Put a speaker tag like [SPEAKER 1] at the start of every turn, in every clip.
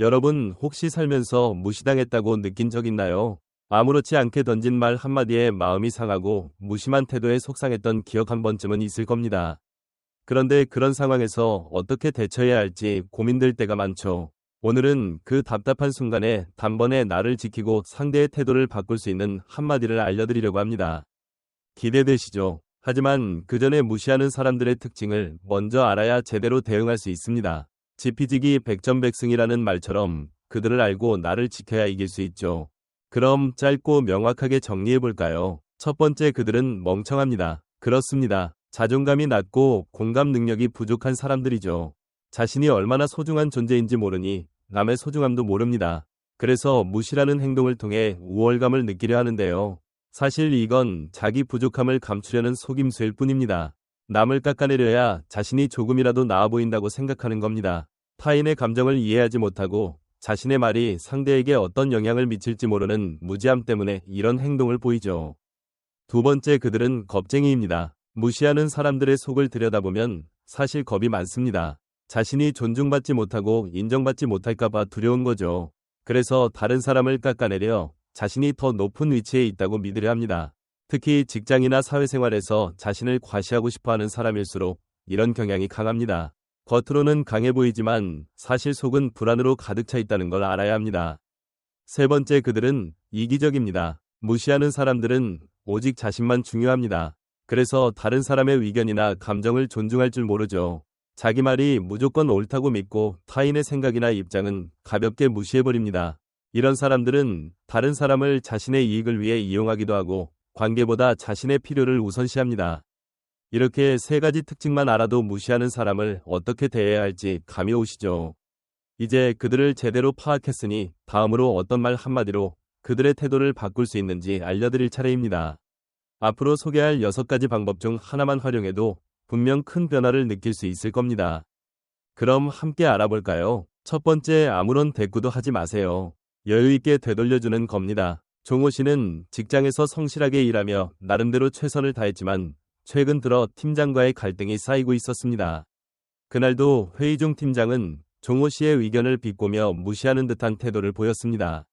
[SPEAKER 1] 여러분 혹시 살면서 무시당했다고 느낀 적 있나요? 아무렇지 않게 던진 말 한마디에 마음이 상하고 무심한 태도에 속상했던 기억 한 번쯤은 있을 겁니다. 그런데 그런 상황에서 어떻게 대처해야 할지 고민될 때가 많죠. 오늘은 그 답답한 순간에 단번에 나를 지키고 상대의 태도를 바꿀 수 있는 한마디를 알려드리려고 합니다. 기대되시죠? 하지만 그 전에 무시하는 사람들의 특징을 먼저 알아야 제대로 대응할 수 있습니다. 지피지기 백전백승이라는 말처럼 그들을 알고 나를 지켜야 이길 수 있죠. 그럼 짧고 명확하게 정리해 볼까요? 첫 번째, 그들은 멍청합니다. 그렇습니다. 자존감이 낮고 공감 능력이 부족한 사람들이죠. 자신이 얼마나 소중한 존재인지 모르니 남의 소중함도 모릅니다. 그래서 무시라는 행동을 통해 우월감을 느끼려 하는데요. 사실 이건 자기 부족함을 감추려는 속임수일 뿐입니다. 남을 깎아내려야 자신이 조금이라도 나아 보인다고 생각하는 겁니다. 타인의 감정을 이해하지 못하고 자신의 말이 상대에게 어떤 영향을 미칠지 모르는 무지함 때문에 이런 행동을 보이죠. 두 번째, 그들은 겁쟁이입니다. 무시하는 사람들의 속을 들여다보면 사실 겁이 많습니다. 자신이 존중받지 못하고 인정받지 못할까봐 두려운 거죠. 그래서 다른 사람을 깎아내려 자신이 더 높은 위치에 있다고 믿으려 합니다. 특히 직장이나 사회생활에서 자신을 과시하고 싶어하는 사람일수록 이런 경향이 강합니다. 겉으로는 강해 보이지만 사실 속은 불안으로 가득 차 있다는 걸 알아야 합니다. 세 번째, 그들은 이기적입니다. 무시하는 사람들은 오직 자신만 중요합니다. 그래서 다른 사람의 의견이나 감정을 존중할 줄 모르죠. 자기 말이 무조건 옳다고 믿고 타인의 생각이나 입장은 가볍게 무시해버립니다. 이런 사람들은 다른 사람을 자신의 이익을 위해 이용하기도 하고 관계보다 자신의 필요를 우선시합니다. 이렇게 세 가지 특징만 알아도 무시하는 사람을 어떻게 대해야 할지 감이 오시죠? 이제 그들을 제대로 파악했으니 다음으로 어떤 말 한마디로 그들의 태도를 바꿀 수 있는지 알려드릴 차례입니다. 앞으로 소개할 6가지 방법 중 하나만 활용해도 분명 큰 변화를 느낄 수 있을 겁니다. 그럼 함께 알아볼까요? 첫 번째, 아무런 대꾸도 하지 마세요. 여유있게 되돌려주는 겁니다. 종호 씨는 직장에서 성실하게 일하며 나름대로 최선을 다했지만 최근 들어 팀장과의 갈등이 쌓이고 있었습니다. 그날도 회의 중 팀장은 종호 씨의 의견을 비꼬며 무시하는 듯한 태도를 보였습니다.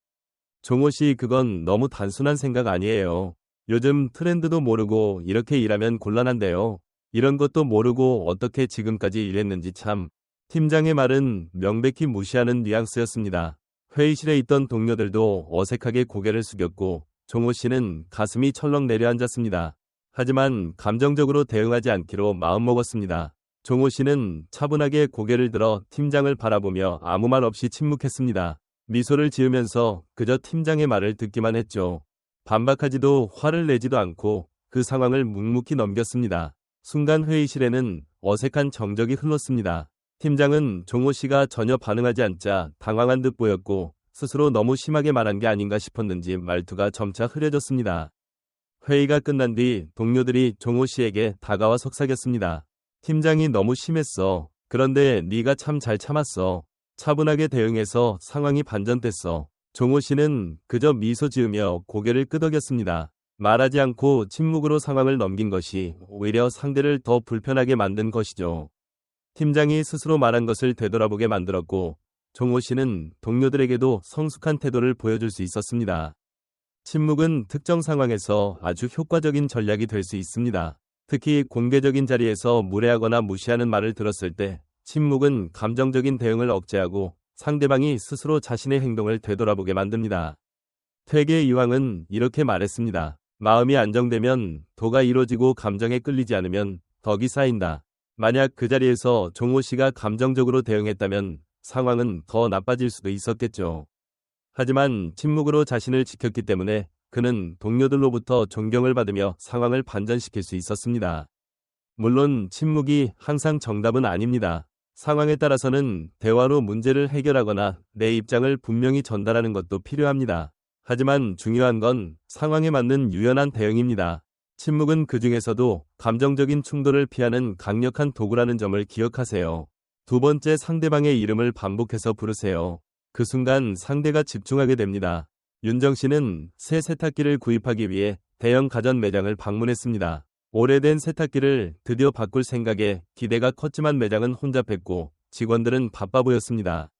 [SPEAKER 1] 종호 씨, 그건 너무 단순한 생각 아니에요. 요즘 트렌드도 모르고 이렇게 일하면 곤란한데요. 이런 것도 모르고 어떻게 지금까지 일했는지 참. 팀장의 말은 명백히 무시하는 뉘앙스였습니다. 회의실에 있던 동료들도 어색하게 고개를 숙였고 종호 씨는 가슴이 철렁 내려앉았습니다. 하지만 감정적으로 대응하지 않기로 마음먹었습니다. 종호 씨는 차분하게 고개를 들어 팀장을 바라보며 아무 말 없이 침묵했습니다. 미소를 지으면서 그저 팀장의 말을 듣기만 했죠. 반박하지도 화를 내지도 않고 그 상황을 묵묵히 넘겼습니다. 순간 회의실에는 어색한 정적이 흘렀습니다. 팀장은 종호 씨가 전혀 반응하지 않자 당황한 듯 보였고 스스로 너무 심하게 말한 게 아닌가 싶었는지 말투가 점차 흐려졌습니다. 회의가 끝난 뒤 동료들이 종호 씨에게 다가와 속삭였습니다. 팀장이 너무 심했어. 그런데 네가 참 잘 참았어. 차분하게 대응해서 상황이 반전됐어. 종호 씨는 그저 미소 지으며 고개를 끄덕였습니다. 말하지 않고 침묵으로 상황을 넘긴 것이 오히려 상대를 더 불편하게 만든 것이죠. 팀장이 스스로 말한 것을 되돌아보게 만들었고 종호 씨는 동료들에게도 성숙한 태도를 보여줄 수 있었습니다. 침묵은 특정 상황에서 아주 효과적인 전략이 될 수 있습니다. 특히 공개적인 자리에서 무례하거나 무시하는 말을 들었을 때 침묵은 감정적인 대응을 억제하고 상대방이 스스로 자신의 행동을 되돌아보게 만듭니다. 퇴계 이황은 이렇게 말했습니다. 마음이 안정되면 도가 이루어지고 감정에 끌리지 않으면 덕이 쌓인다. 만약 그 자리에서 종호 씨가 감정적으로 대응했다면 상황은 더 나빠질 수도 있었겠죠. 하지만 침묵으로 자신을 지켰기 때문에 그는 동료들로부터 존경을 받으며 상황을 반전시킬 수 있었습니다. 물론 침묵이 항상 정답은 아닙니다. 상황에 따라서는 대화로 문제를 해결하거나 내 입장을 분명히 전달하는 것도 필요합니다. 하지만 중요한 건 상황에 맞는 유연한 대응입니다. 침묵은 그 중에서도 감정적인 충돌을 피하는 강력한 도구라는 점을 기억하세요. 두 번째, 상대방의 이름을 반복해서 부르세요. 그 순간 상대가 집중하게 됩니다. 윤정 씨는 새 세탁기를 구입하기 위해 대형 가전 매장을 방문했습니다. 오래된 세탁기를 드디어 바꿀 생각에 기대가 컸지만 매장은 혼잡했고 직원들은 바빠 보였습니다.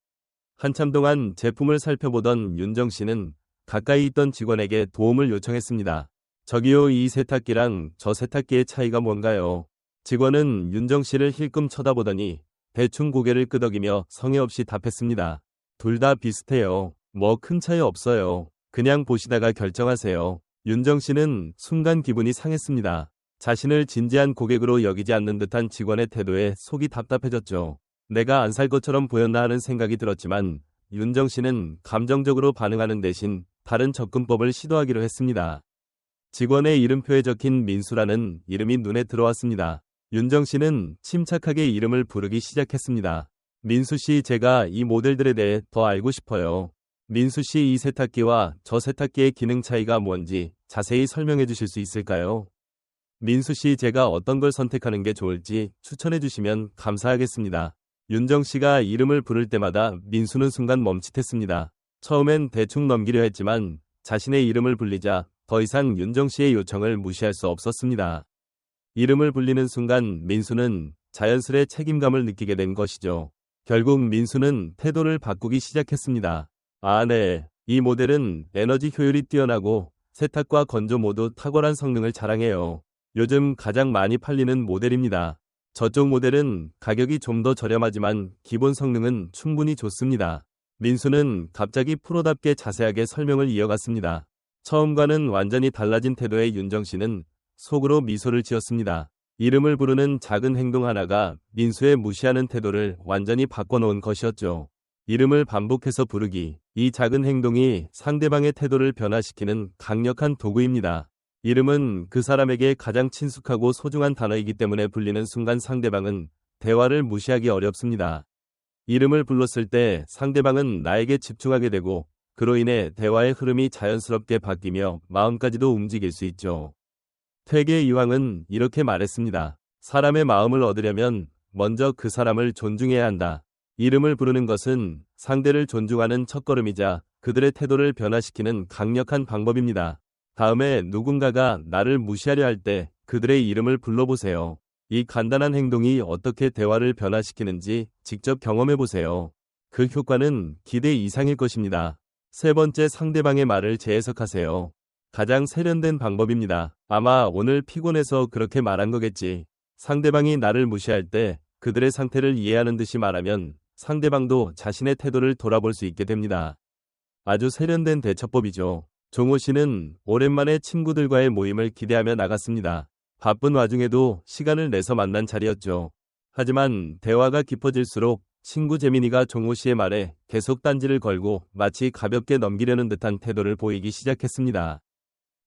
[SPEAKER 1] 한참 동안 제품을 살펴보던 윤정 씨는 가까이 있던 직원에게 도움을 요청했습니다. 저기요, 이 세탁기랑 저 세탁기의 차이가 뭔가요? 직원은 윤정 씨를 힐끔 쳐다보더니 대충 고개를 끄덕이며 성의 없이 답했습니다. 둘 다 비슷해요. 뭐 큰 차이 없어요. 그냥 보시다가 결정하세요. 윤정 씨는 순간 기분이 상했습니다. 자신을 진지한 고객으로 여기지 않는 듯한 직원의 태도에 속이 답답해졌죠. 내가 안 살 것처럼 보였나 하는 생각이 들었지만 윤정 씨는 감정적으로 반응하는 대신 다른 접근법을 시도하기로 했습니다. 직원의 이름표에 적힌 민수라는 이름이 눈에 들어왔습니다. 윤정 씨는 침착하게 이름을 부르기 시작했습니다. 민수 씨, 제가 이 모델들에 대해 더 알고 싶어요. 민수 씨, 이 세탁기와 저 세탁기의 기능 차이가 뭔지 자세히 설명해 주실 수 있을까요? 민수 씨, 제가 어떤 걸 선택하는 게 좋을지 추천해 주시면 감사하겠습니다. 윤정 씨가 이름을 부를 때마다 민수는 순간 멈칫했습니다. 처음엔 대충 넘기려 했지만 자신의 이름을 불리자 더 이상 윤정 씨의 요청을 무시할 수 없었습니다. 이름을 불리는 순간 민수는 자연스레 책임감을 느끼게 된 것이죠. 결국 민수는 태도를 바꾸기 시작했습니다. 아, 네. 이 모델은 에너지 효율이 뛰어나고 세탁과 건조 모두 탁월한 성능을 자랑해요. 요즘 가장 많이 팔리는 모델입니다. 저쪽 모델은 가격이 좀 더 저렴하지만 기본 성능은 충분히 좋습니다. 민수는 갑자기 프로답게 자세하게 설명을 이어갔습니다. 처음과는 완전히 달라진 태도의 윤정 씨는 속으로 미소를 지었습니다. 이름을 부르는 작은 행동 하나가 민수의 무시하는 태도를 완전히 바꿔놓은 것이었죠. 이름을 반복해서 부르기. 이 작은 행동이 상대방의 태도를 변화시키는 강력한 도구입니다. 이름은 그 사람에게 가장 친숙하고 소중한 단어이기 때문에 불리는 순간 상대방은 대화를 무시하기 어렵습니다. 이름을 불렀을 때 상대방은 나에게 집중하게 되고 그로 인해 대화의 흐름이 자연스럽게 바뀌며 마음까지도 움직일 수 있죠. 퇴계 이황은 이렇게 말했습니다. 사람의 마음을 얻으려면 먼저 그 사람을 존중해야 한다. 이름을 부르는 것은 상대를 존중하는 첫걸음이자 그들의 태도를 변화시키는 강력한 방법입니다. 다음에 누군가가 나를 무시하려 할 때 그들의 이름을 불러보세요. 이 간단한 행동이 어떻게 대화를 변화시키는지 직접 경험해보세요. 그 효과는 기대 이상일 것입니다. 세 번째, 상대방의 말을 재해석하세요. 가장 세련된 방법입니다. 아마 오늘 피곤해서 그렇게 말한 거겠지. 상대방이 나를 무시할 때 그들의 상태를 이해하는 듯이 말하면 상대방도 자신의 태도를 돌아볼 수 있게 됩니다. 아주 세련된 대처법이죠. 종호 씨는 오랜만에 친구들과의 모임을 기대하며 나갔습니다. 바쁜 와중에도 시간을 내서 만난 자리였죠. 하지만 대화가 깊어질수록 친구 재민이가 종호 씨의 말에 계속 딴지를 걸고 마치 가볍게 넘기려는 듯한 태도를 보이기 시작했습니다.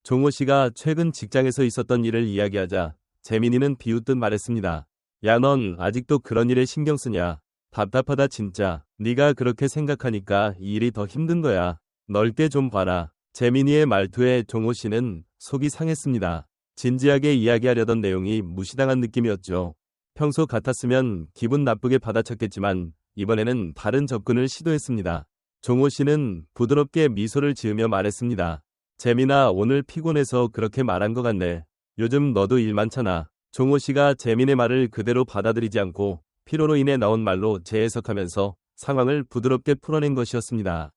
[SPEAKER 1] 종호 씨가 최근 직장에서 있었던 일을 이야기하자 재민이는 비웃듯 말했습니다. 야, 넌 아직도 그런 일에 신경 쓰냐? 답답하다 진짜. 네가 그렇게 생각하니까 이 일이 더 힘든 거야. 넓게 좀 봐라. 재민이의 말투에 종호 씨는 속이 상했습니다. 진지하게 이야기하려던 내용이 무시당한 느낌이었죠. 평소 같았으면 기분 나쁘게 받아쳤겠지만 이번에는 다른 접근을 시도했습니다. 종호 씨는 부드럽게 미소를 지으며 말했습니다. 재민아, 오늘 피곤해서 그렇게 말한 것 같네. 요즘 너도 일 많잖아. 종호 씨가 재민의 말을 그대로 받아들이지 않고 피로로 인해 나온 말로 재해석하면서 상황을 부드럽게 풀어낸 것이었습니다.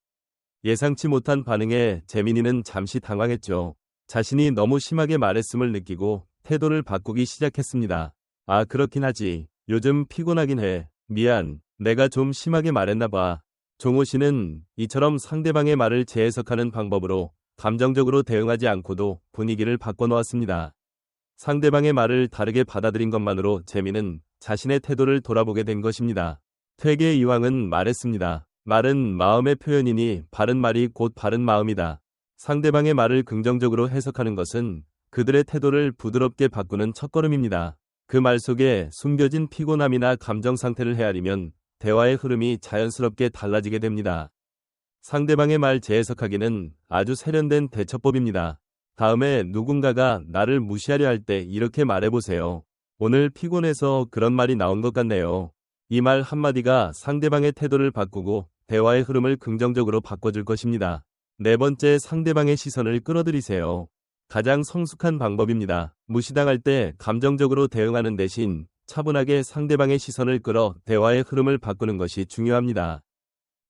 [SPEAKER 1] 예상치 못한 반응에 재민이는 잠시 당황했죠. 자신이 너무 심하게 말했음을 느끼고 태도를 바꾸기 시작했습니다. 아, 그렇긴 하지. 요즘 피곤하긴 해. 미안. 내가 좀 심하게 말했나 봐. 종호 씨는 이처럼 상대방의 말을 재해석하는 방법으로 감정적으로 대응하지 않고도 분위기를 바꿔놓았습니다. 상대방의 말을 다르게 받아들인 것만으로 재민은 자신의 태도를 돌아보게 된 것입니다. 퇴계 이황은 말했습니다. 말은 마음의 표현이니 바른 말이 곧 바른 마음이다. 상대방의 말을 긍정적으로 해석하는 것은 그들의 태도를 부드럽게 바꾸는 첫걸음입니다. 그 말 속에 숨겨진 피곤함이나 감정 상태를 헤아리면 대화의 흐름이 자연스럽게 달라지게 됩니다. 상대방의 말 재해석하기는 아주 세련된 대처법입니다. 다음에 누군가가 나를 무시하려 할 때 이렇게 말해보세요. 오늘 피곤해서 그런 말이 나온 것 같네요. 이 말 한마디가 상대방의 태도를 바꾸고 대화의 흐름을 긍정적으로 바꿔줄 것입니다. 네 번째, 상대방의 시선을 끌어들이세요. 가장 성숙한 방법입니다. 무시당할 때 감정적으로 대응하는 대신 차분하게 상대방의 시선을 끌어 대화의 흐름을 바꾸는 것이 중요합니다.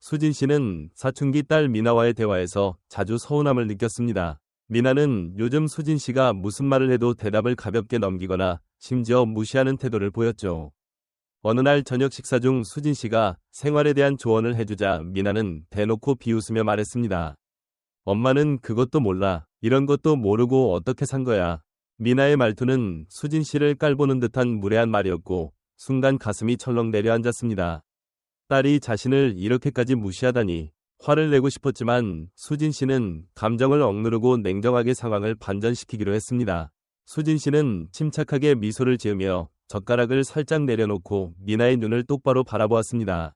[SPEAKER 1] 수진 씨는 사춘기 딸 미나와의 대화에서 자주 서운함을 느꼈습니다. 미나는 요즘 수진 씨가 무슨 말을 해도 대답을 가볍게 넘기거나 심지어 무시하는 태도를 보였죠. 어느 날 저녁 식사 중 수진 씨가 생활에 대한 조언을 해주자 미나는 대놓고 비웃으며 말했습니다. 엄마는 그것도 몰라. 이런 것도 모르고 어떻게 산 거야. 미나의 말투는 수진 씨를 깔보는 듯한 무례한 말이었고 순간 가슴이 철렁 내려앉았습니다. 딸이 자신을 이렇게까지 무시하다니. 화를 내고 싶었지만 수진 씨는 감정을 억누르고 냉정하게 상황을 반전시키기로 했습니다. 수진 씨는 침착하게 미소를 지으며 젓가락을 살짝 내려놓고 미나의 눈을 똑바로 바라보았습니다.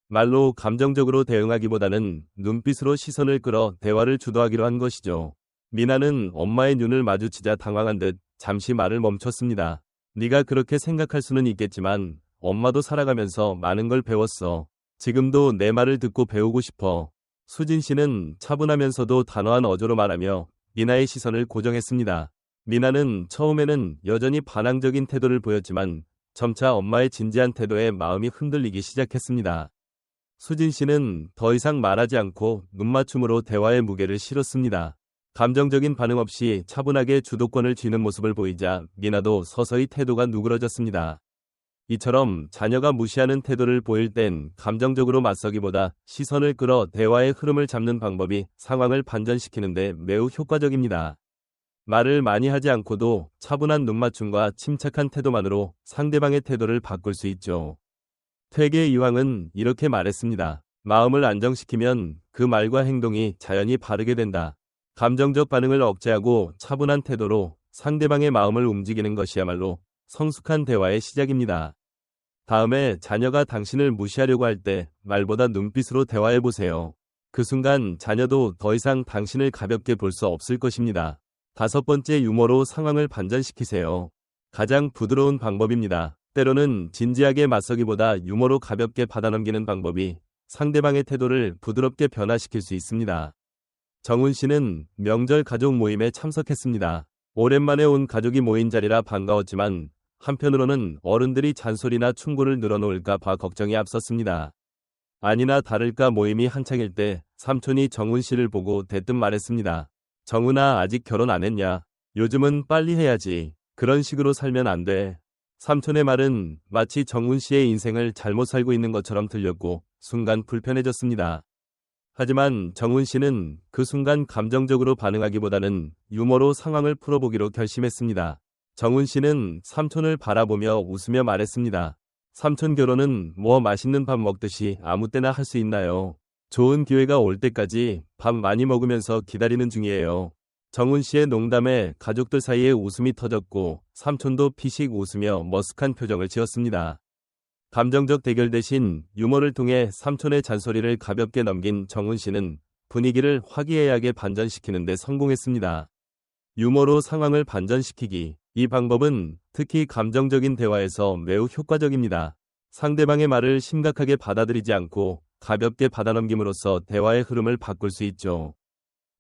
[SPEAKER 1] 말로 감정적으로 대응하기보다는 눈빛으로 시선을 끌어 대화를 주도하기로 한 것이죠. 미나는 엄마의 눈을 마주치자 당황한 듯 잠시 말을 멈췄습니다. 네가 그렇게 생각할 수는 있겠지만 엄마도 살아가면서 많은 걸 배웠어. 지금도 내 말을 듣고 배우고 싶어. 수진 씨는 차분하면서도 단호한 어조로 말하며 미나의 시선을 고정했습니다. 미나는 처음에는 여전히 반항적인 태도를 보였지만 점차 엄마의 진지한 태도에 마음이 흔들리기 시작했습니다. 수진 씨는 더 이상 말하지 않고 눈맞춤으로 대화의 무게를 실었습니다. 감정적인 반응 없이 차분하게 주도권을 쥐는 모습을 보이자 미나도 서서히 태도가 누그러졌습니다. 이처럼 자녀가 무시하는 태도를 보일 땐 감정적으로 맞서기보다 시선을 끌어 대화의 흐름을 잡는 방법이 상황을 반전시키는데 매우 효과적입니다. 말을 많이 하지 않고도 차분한 눈맞춤과 침착한 태도만으로 상대방의 태도를 바꿀 수 있죠. 퇴계 이황은 이렇게 말했습니다. 마음을 안정시키면 그 말과 행동이 자연히 바르게 된다. 감정적 반응을 억제하고 차분한 태도로 상대방의 마음을 움직이는 것이야말로 성숙한 대화의 시작입니다. 다음에 자녀가 당신을 무시하려고 할 때 말보다 눈빛으로 대화해보세요. 그 순간 자녀도 더 이상 당신을 가볍게 볼 수 없을 것입니다. 5번째, 유머로 상황을 반전시키세요. 가장 부드러운 방법입니다. 때로는 진지하게 맞서기보다 유머로 가볍게 받아넘기는 방법이 상대방의 태도를 부드럽게 변화시킬 수 있습니다. 정훈 씨는 명절 가족 모임에 참석했습니다. 오랜만에 온 가족이 모인 자리라 반가웠지만 한편으로는 어른들이 잔소리나 충고를 늘어놓을까 봐 걱정이 앞섰습니다. 아니나 다를까 모임이 한창일 때 삼촌이 정훈 씨를 보고 대뜸 말했습니다. 정훈아, 아직 결혼 안 했냐? 요즘은 빨리 해야지. 그런 식으로 살면 안 돼. 삼촌의 말은 마치 정훈 씨의 인생을 잘못 살고 있는 것처럼 들렸고 순간 불편해졌습니다. 하지만 정훈 씨는 그 순간 감정적으로 반응하기보다는 유머로 상황을 풀어보기로 결심했습니다. 정훈 씨는 삼촌을 바라보며 웃으며 말했습니다. 삼촌, 결혼은 뭐 맛있는 밥 먹듯이 아무 때나 할 수 있나요? 좋은 기회가 올 때까지 밥 많이 먹으면서 기다리는 중이에요. 정훈 씨의 농담에 가족들 사이에 웃음이 터졌고 삼촌도 피식 웃으며 머쓱한 표정을 지었습니다. 감정적 대결 대신 유머를 통해 삼촌의 잔소리를 가볍게 넘긴 정훈 씨는 분위기를 화기애애하게 반전시키는 데 성공했습니다. 유머로 상황을 반전시키기. 이 방법은 특히 감정적인 대화에서 매우 효과적입니다. 상대방의 말을 심각하게 받아들이지 않고 가볍게 받아넘김으로써 대화의 흐름을 바꿀 수 있죠.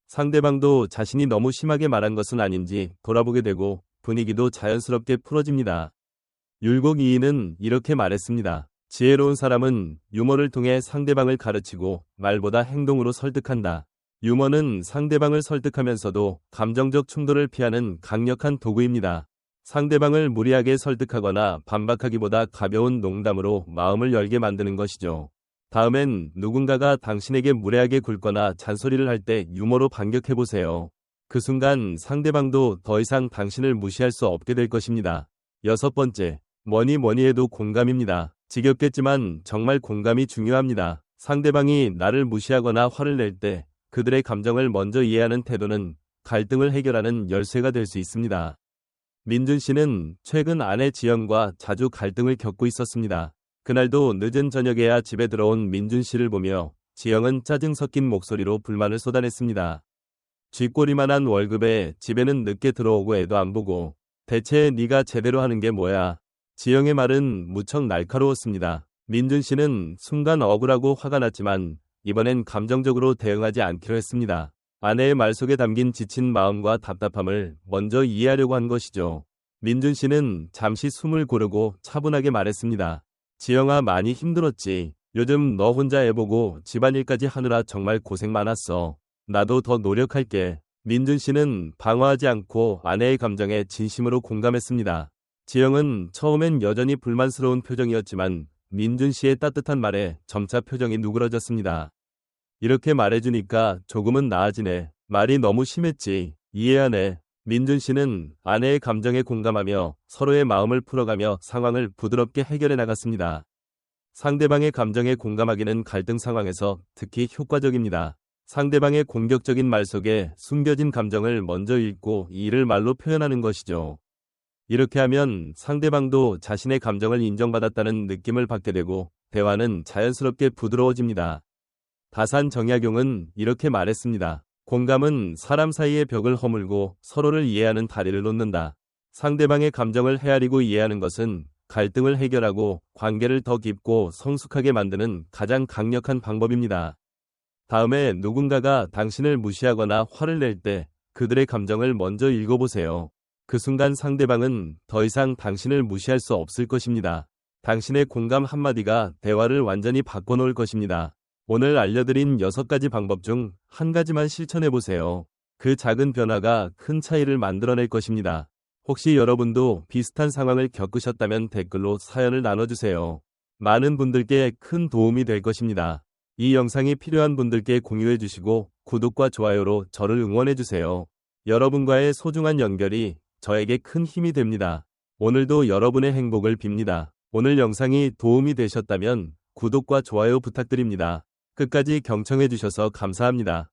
[SPEAKER 1] 상대방도 자신이 너무 심하게 말한 것은 아닌지 돌아보게 되고 분위기도 자연스럽게 풀어집니다. 율곡 이인은 이렇게 말했습니다. 지혜로운 사람은 유머를 통해 상대방을 가르치고 말보다 행동으로 설득한다. 유머는 상대방을 설득하면서도 감정적 충돌을 피하는 강력한 도구입니다. 상대방을 무리하게 설득하거나 반박하기보다 가벼운 농담으로 마음을 열게 만드는 것이죠. 다음엔 누군가가 당신에게 무례하게 굴거나 잔소리를 할 때 유머로 반격해보세요. 그 순간 상대방도 더 이상 당신을 무시할 수 없게 될 것입니다. 6번째, 뭐니 해도 공감입니다. 지겹겠지만 정말 공감이 중요합니다. 상대방이 나를 무시하거나 화를 낼 때 그들의 감정을 먼저 이해하는 태도는 갈등을 해결하는 열쇠가 될 수 있습니다. 민준 씨는 최근 아내 지영과 자주 갈등을 겪고 있었습니다. 그날도 늦은 저녁에야 집에 들어온 민준 씨를 보며 지영은 짜증 섞인 목소리로 불만을 쏟아냈습니다. 쥐꼬리만한 월급에 집에는 늦게 들어오고 애도 안 보고 대체 네가 제대로 하는 게 뭐야? 지영의 말은 무척 날카로웠습니다. 민준 씨는 순간 억울하고 화가 났지만 이번엔 감정적으로 대응하지 않기로 했습니다. 아내의 말 속에 담긴 지친 마음과 답답함을 먼저 이해하려고 한 것이죠. 민준 씨는 잠시 숨을 고르고 차분하게 말했습니다. 지영아, 많이 힘들었지. 요즘 너 혼자 애 보고 집안일까지 하느라 정말 고생 많았어. 나도 더 노력할게. 민준 씨는 방어하지 않고 아내의 감정에 진심으로 공감했습니다. 지영은 처음엔 여전히 불만스러운 표정이었지만 민준 씨의 따뜻한 말에 점차 표정이 누그러졌습니다. 이렇게 말해주니까 조금은 나아지네. 말이 너무 심했지. 이해하네. 민준 씨는 아내의 감정에 공감하며 서로의 마음을 풀어가며 상황을 부드럽게 해결해 나갔습니다. 상대방의 감정에 공감하기는 갈등 상황에서 특히 효과적입니다. 상대방의 공격적인 말 속에 숨겨진 감정을 먼저 읽고 이를 말로 표현하는 것이죠. 이렇게 하면 상대방도 자신의 감정을 인정받았다는 느낌을 받게 되고 대화는 자연스럽게 부드러워집니다. 다산 정약용은 이렇게 말했습니다. 공감은 사람 사이의 벽을 허물고 서로를 이해하는 다리를 놓는다. 상대방의 감정을 헤아리고 이해하는 것은 갈등을 해결하고 관계를 더 깊고 성숙하게 만드는 가장 강력한 방법입니다. 다음에 누군가가 당신을 무시하거나 화를 낼 때 그들의 감정을 먼저 읽어보세요. 그 순간 상대방은 더 이상 당신을 무시할 수 없을 것입니다. 당신의 공감 한마디가 대화를 완전히 바꿔놓을 것입니다. 오늘 알려드린 6가지 방법 중 한 가지만 실천해보세요. 그 작은 변화가 큰 차이를 만들어낼 것입니다. 혹시 여러분도 비슷한 상황을 겪으셨다면 댓글로 사연을 나눠주세요. 많은 분들께 큰 도움이 될 것입니다. 이 영상이 필요한 분들께 공유해주시고 구독과 좋아요로 저를 응원해주세요. 여러분과의 소중한 연결이 저에게 큰 힘이 됩니다. 오늘도 여러분의 행복을 빕니다. 오늘 영상이 도움이 되셨다면 구독과 좋아요 부탁드립니다. 끝까지 경청해주셔서 감사합니다.